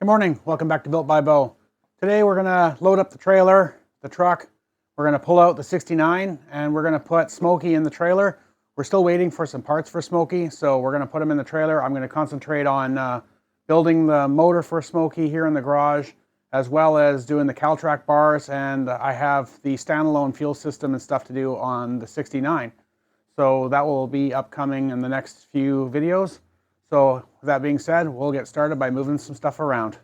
Good morning, welcome back to Built by Bo. Today we're gonna load up the trailer, the truck. We're gonna pull out the 69 and we're gonna put Smokey in the trailer. We're still waiting for some parts for Smokey, so we're gonna put him in the trailer. I'm gonna concentrate on building the motor for Smokey here in the garage, as well as doing the cal-trac bars, and I have the standalone fuel system and stuff to do on the 69. So that will be upcoming in the next few videos. So with that being said, we'll get started by moving some stuff around.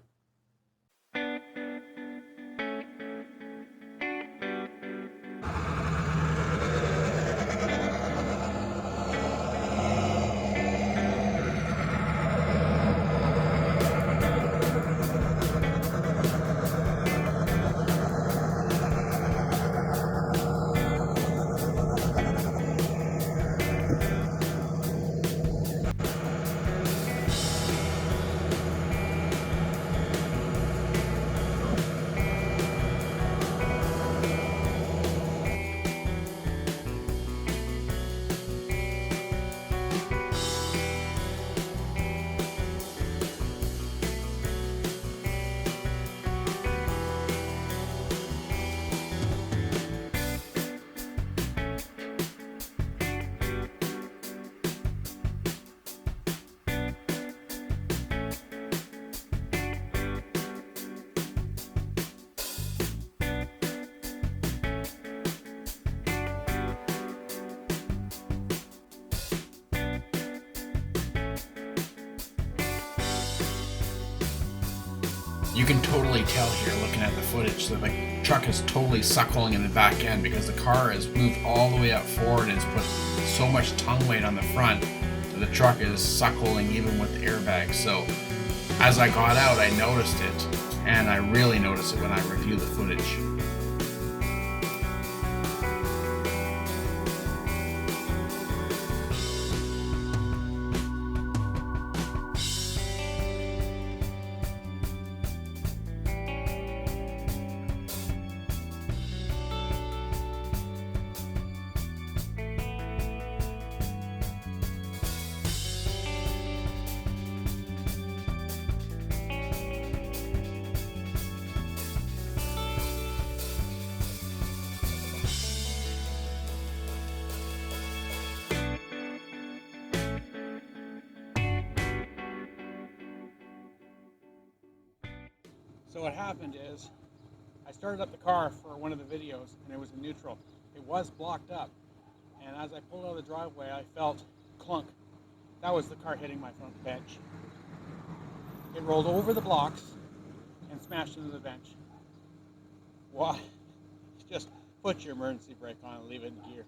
You can totally tell here looking at the footage that the truck is totally suckling in the back end because the car has moved all the way up forward and it's put so much tongue weight on the front that the truck is suckling even with the airbags. So as I got out, I noticed it, and I really noticed it when I review the footage. So what happened is, I started up the car for one of the videos and it was in neutral. It was blocked up, and as I pulled out of the driveway I felt clunk. That was the car hitting my front bench. It rolled over the blocks and smashed into the bench. Why? Just put your emergency brake on and leave it in gear.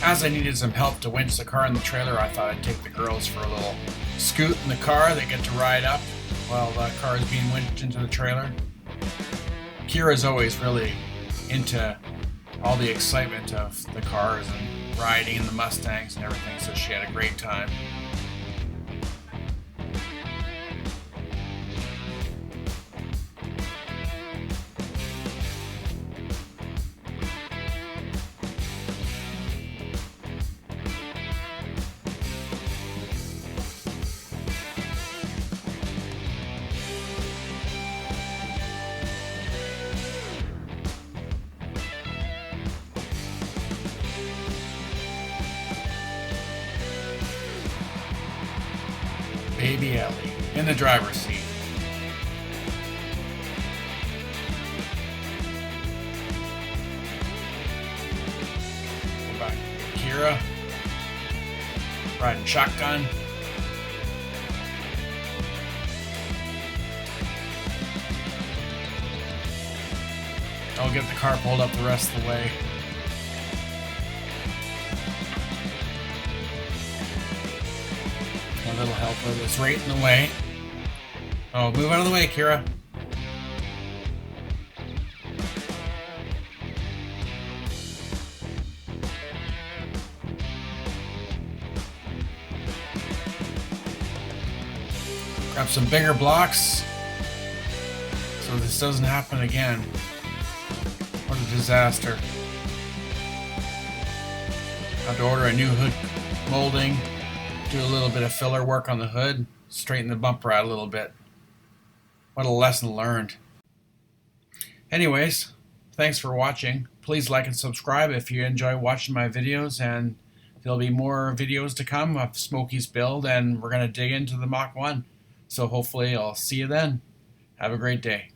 As I needed some help to winch the car and the trailer, I thought I'd take the girls for a little scoot in the car. They get to ride up while the car is being winched into the trailer. Kira's always really into all the excitement of the cars and riding in the Mustangs and everything, so she had a great time. Baby Ellie in the driver's seat. Go back. Kira riding shotgun. I'll get the car pulled up the rest of the way. A little helper that's right in the way. Oh, move out of the way, Kira. Grab some bigger blocks so this doesn't happen again. What a disaster. I have to order a new hood molding. Do a little bit of filler work on the hood, straighten the bumper out a little bit. What a lesson learned. Anyways, thanks for watching. Please like and subscribe if you enjoy watching my videos, and there'll be more videos to come of Smokey's build, and we're going to dig into the Mach 1. So hopefully I'll see you then. Have a great day.